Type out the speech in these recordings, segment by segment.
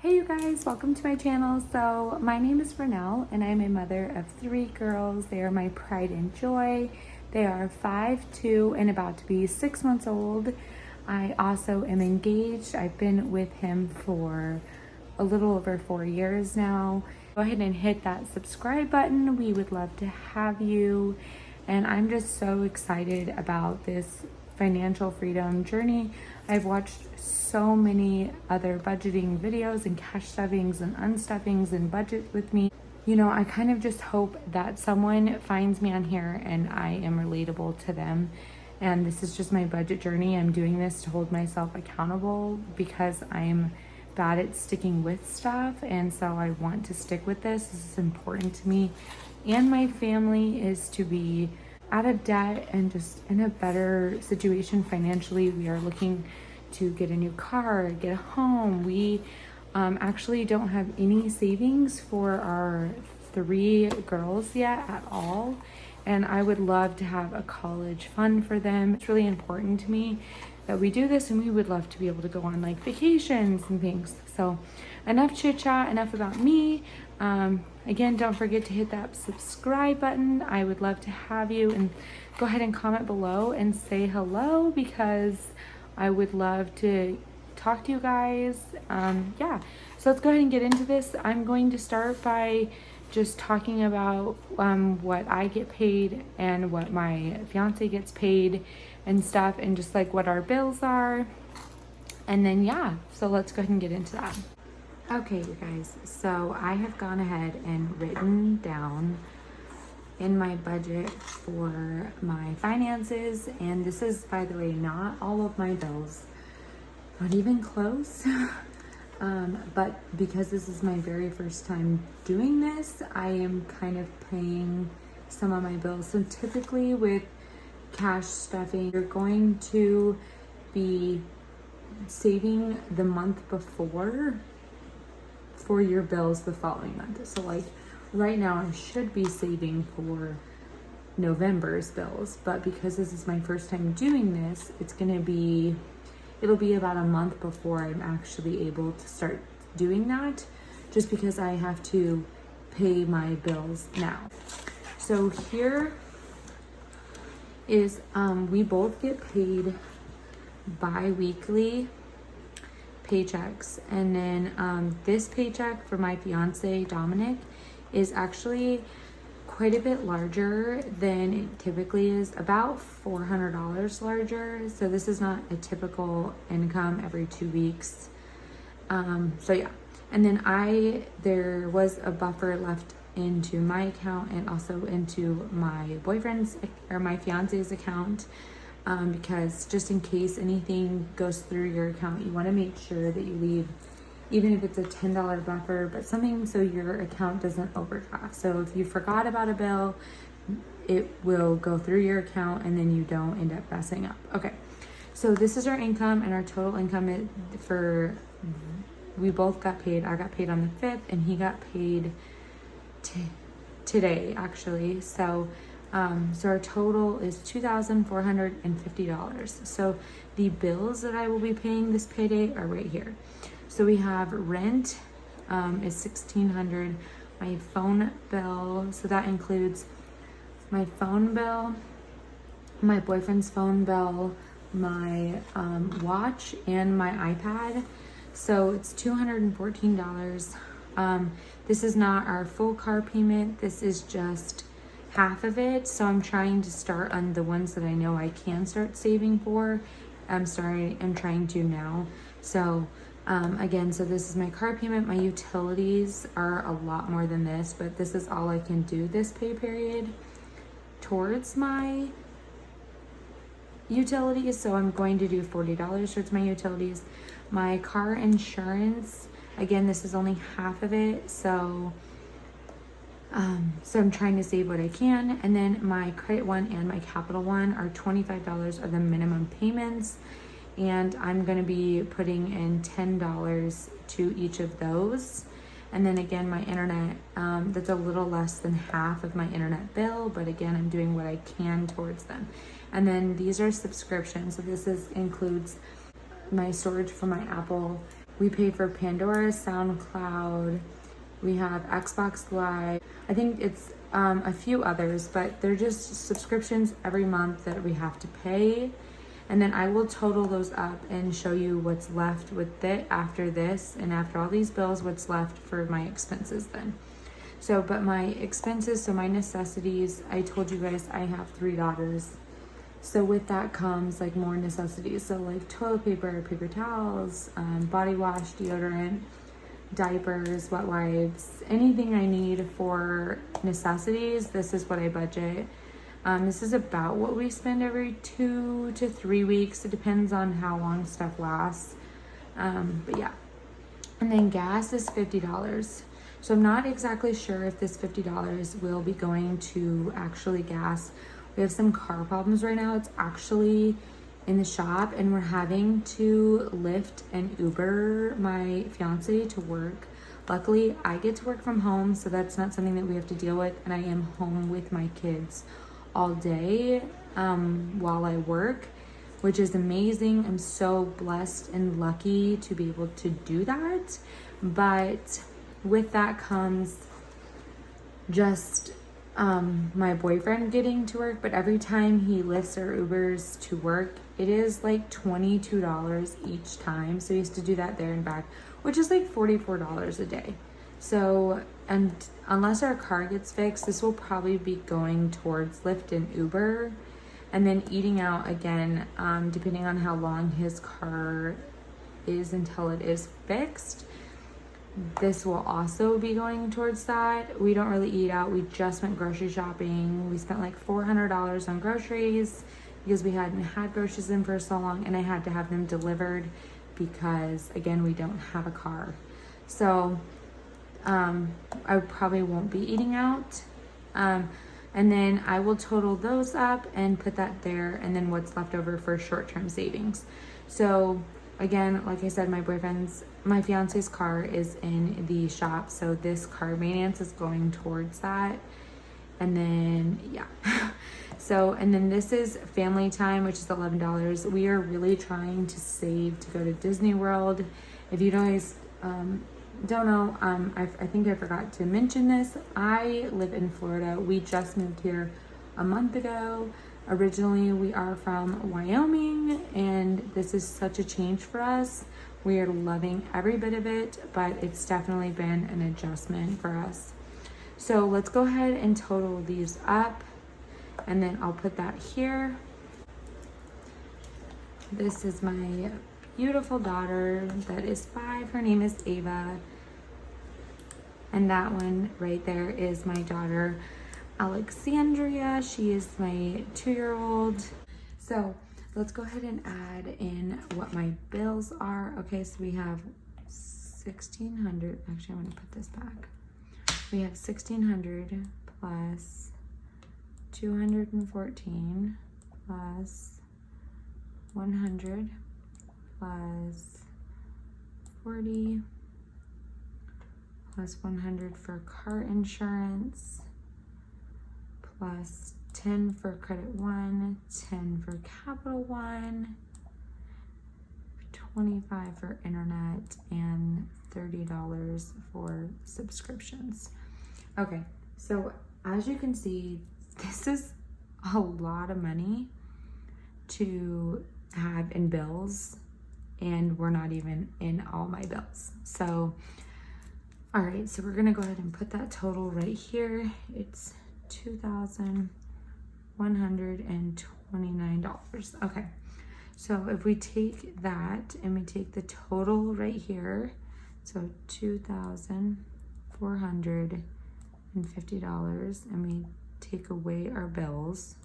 Hey you guys, welcome to my channel. So my name is Ranelle and I'm a mother of 3 girls. They are my pride and joy. They are 5, 2, and about to be 6 months old. I also am engaged. I've been with him for a little over 4 years now. Go ahead and hit that subscribe button. We would love to have you. And I'm just so excited about this financial freedom journey. I've watched so many other budgeting videos and cash stuffings and unstuffings and budget with me. You know, I kind of just hope that someone finds me on here and I am relatable to them. And this is just my budget journey. I'm doing this to hold myself accountable because I'm bad at sticking with stuff. And so I want to stick with this. This is important to me and my family, is to be out of debt and just in a better situation financially. We are looking to get a new car, get a home. We actually don't have any savings for our 3 girls yet at all. And I would love to have a college fund for them. It's really important to me that we do this, and we would love to be able to go on like vacations and things. So enough chit chat, enough about me. Again, don't forget to hit that subscribe button. I would love to have you, and go ahead and comment below and say hello because I would love to talk to you guys. Yeah, so let's go ahead and get into this. I'm going to start by just talking about what I get paid and what my fiance gets paid and stuff, and just like what our bills are. And then yeah, so let's go ahead and get into that. Okay, you guys, so I have gone ahead and written down in my budget for my finances, and this is, by the way, not all of my bills, not even close. But because this is my very first time doing this, I am kind of paying some of my bills. So typically with cash stuffing, you're going to be saving the month before for your bills the following month. So like right now I should be saving for November's bills, but because this is my first time doing this, it'll be about a month before I'm actually able to start doing that, just because I have to pay my bills now. So here is, we both get paid bi-weekly paychecks, and then this paycheck for my fiance Dominic is actually quite a bit larger than it typically is, about $400 larger. So this is not a typical income every 2 weeks. So yeah, and then there was a buffer left into my account and also into my boyfriend's or my fiance's account. Because just in case anything goes through your account, you want to make sure that you leave, even if it's a $10 buffer, but something so your account doesn't overdraft. So if you forgot about a bill, it will go through your account and then you don't end up messing up. Okay, so this is our income, and our total income we both got paid. I got paid on the 5th and he got paid today actually. So our total is $2,450. So the bills that I will be paying this payday are right here. So we have rent is $1,600. My phone bill, so that includes my phone bill, my boyfriend's phone bill, my watch, and my iPad. So it's $214. This is not our full car payment. This is just half of it. So I'm trying to start on the ones that I know I can start saving for. I'm trying to now. So again, so this is my car payment. My utilities are a lot more than this, but this is all I can do this pay period towards my utilities. So I'm going to do $40 towards my utilities. My car insurance, again, this is only half of it. So I'm trying to save what I can. And then my credit one and my capital one are $25 are the minimum payments. And I'm going to be putting in $10 to each of those. And then again, my internet, that's a little less than half of my internet bill, but again, I'm doing what I can towards them. And then these are subscriptions. So this includes my storage for my Apple We pay for Pandora, SoundCloud. We have Xbox Live. I think it's a few others, but they're just subscriptions every month that we have to pay. And then I will total those up and show you what's left with it after this, and after all these bills, what's left for my expenses then. So, but my expenses, so my necessities, I told you guys I have 3 daughters. So with that comes like more necessities. So like toilet paper, paper towels, body wash, deodorant, diapers, wet wipes, anything I need for necessities. This is what I budget. This is about what we spend every 2 to 3 weeks. It depends on how long stuff lasts. But yeah. And then gas is $50. So I'm not exactly sure if this $50 will be going to actually gas. We have some car problems right now. It's actually in the shop, and we're having to Lyft and Uber my fiance to work. Luckily, I get to work from home, so that's not something that we have to deal with, and I am home with my kids all day while I work, which is amazing. I'm so blessed and lucky to be able to do that. But with that comes just my boyfriend getting to work, but every time he lifts or Ubers to work, it is like $22 each time. So he has to do that there and back, which is like $44 a day. So, and unless our car gets fixed, this will probably be going towards Lyft and Uber, and then eating out again, depending on how long his car is until it is fixed. This will also be going towards that. We don't really eat out. We just went grocery shopping. We spent like $400 on groceries because we hadn't had groceries in for so long, and I had to have them delivered because, again, we don't have a car. So I probably won't be eating out. And then I will total those up and put that there, and then what's left over for short-term savings. So again, like I said, my fiance's car is in the shop, so this car maintenance is going towards that. And then yeah. So, and then this is family time, which is $11. We are really trying to save to go to Disney World. If you guys don't know, I think I forgot to mention this. I live in Florida. We just moved here a month ago. Originally, we are from Wyoming, and this is such a change for us. We are loving every bit of it, but it's definitely been an adjustment for us. So let's go ahead and total these up, and then I'll put that here. This is my beautiful daughter that is 5. Her name is Ava. And that one right there is my daughter, Alexandria. She is my 2-year-old. So let's go ahead and add in what my bills are. Okay, so we have 1,600. Actually, I'm gonna put this back. We have 1,600 plus 214 plus 100 plus 40 plus 100 for car insurance plus 10 for credit 1, 10 for capital 1, 25 for internet, and $30 for subscriptions. Okay, so as you can see, this is a lot of money to have in bills, and we're not even in all my bills. So, all right, so we're gonna go ahead and put that total right here. It's $2,129. Okay, so if we take that and we take the total right here, so $2,450, and we take away our bills,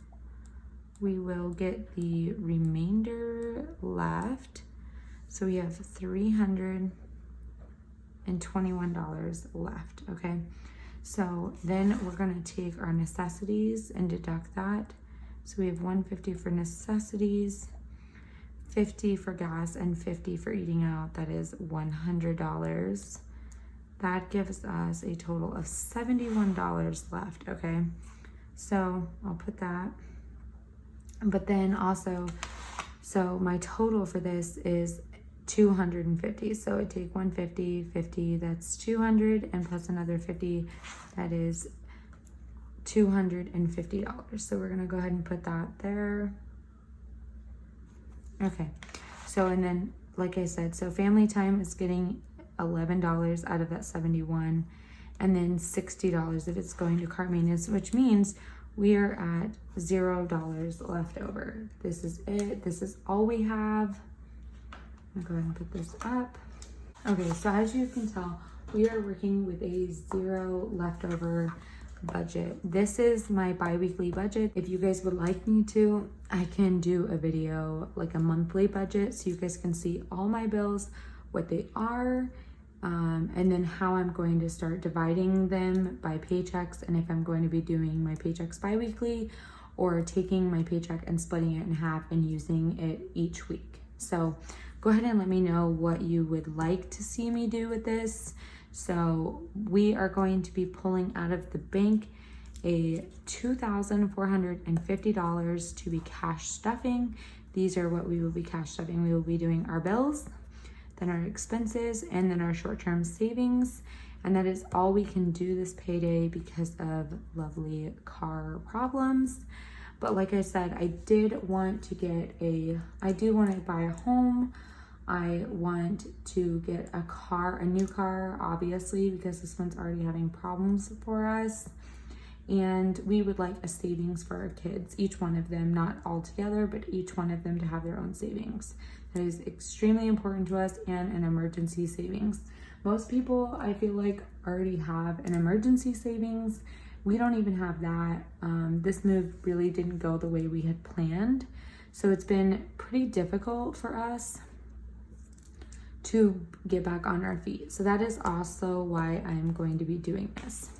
we will get the remainder left. So we have $321 left, okay? So then we're gonna take our necessities and deduct that. So we have $150 for necessities, $50 for gas, and $50 for eating out. That is $100. That gives us a total of $71 left, okay? So I'll put that. But then also, so my total for this is 250. So I take 150, 50, that's 200, and plus another 50, that is $250. So we're gonna go ahead and put that there. Okay, so and then like I said, so family time is getting $11 out of that 71, and then $60 if it's going to car maintenance, which means we are at $0 left over. This is it. This is all we have. I'm gonna go ahead and put this up. Okay, so as you can tell, we are working with a zero leftover budget. This is my bi-weekly budget. If you guys would like me to, I can do a video like a monthly budget so you guys can see all my bills, what they are, and then how I'm going to start dividing them by paychecks, and if I'm going to be doing my paychecks bi-weekly or taking my paycheck and splitting it in half and using it each week. So go ahead and let me know what you would like to see me do with this. So we are going to be pulling out of the bank a $2,450 to be cash stuffing. These are what we will be cash stuffing. We will be doing our bills, then our expenses, and then our short-term savings. And that is all we can do this payday because of lovely car problems. But like I said, I do want to buy a home. I want to get a new car, obviously, because this one's already having problems for us. And we would like a savings for our kids, each one of them, not all together, but each one of them to have their own savings. That is extremely important to us, and an emergency savings. Most people, I feel like, already have an emergency savings. We don't even have that. This move really didn't go the way we had planned. So it's been pretty difficult for us to get back on our feet. So that is also why I'm going to be doing this.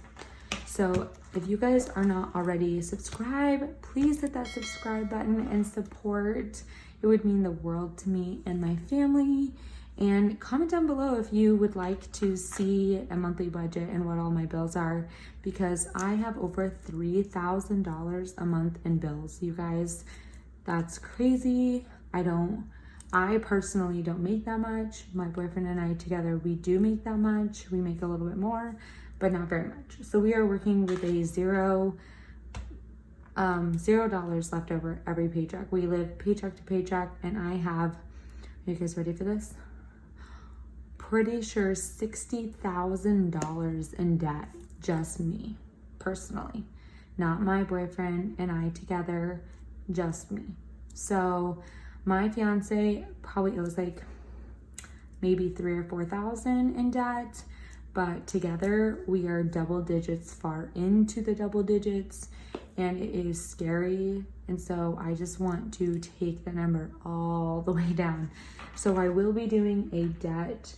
So if you guys are not already subscribed, please hit that subscribe button and support. It would mean the world to me and my family. And comment down below if you would like to see a monthly budget and what all my bills are, because I have over $3,000 a month in bills. You guys, that's crazy. I personally don't make that much. My boyfriend and I together, we do make that much. We make a little bit more, but not very much. So we are working with a $0 left over every paycheck. We live paycheck to paycheck, and I have, are you guys ready for this? Pretty sure $60,000 in debt, just me, personally. Not my boyfriend and I together, just me. So my fiance probably owes like maybe $3,000 or $4,000 in debt, but together we are double digits, far into the double digits, and it is scary. And so I just want to take the number all the way down. So I will be doing a debt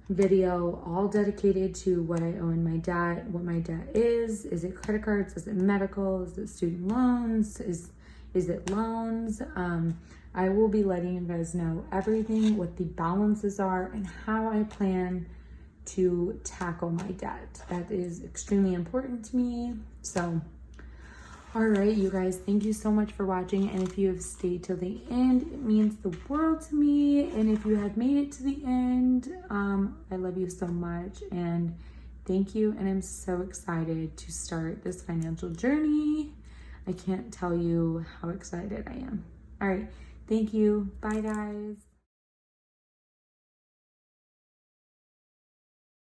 video all dedicated to what I owe in my debt, what my debt is. Is it credit cards? Is it medical? Is it student loans? Is it loans? I will be letting you guys know everything, what the balances are, and how I plan to tackle my debt. That is extremely important to me. So, all right, you guys, thank you so much for watching. And if you have stayed till the end, it means the world to me. And if you have made it to the end, I love you so much. And thank you. And I'm so excited to start this financial journey. I can't tell you how excited I am. All right. Thank you. Bye, guys.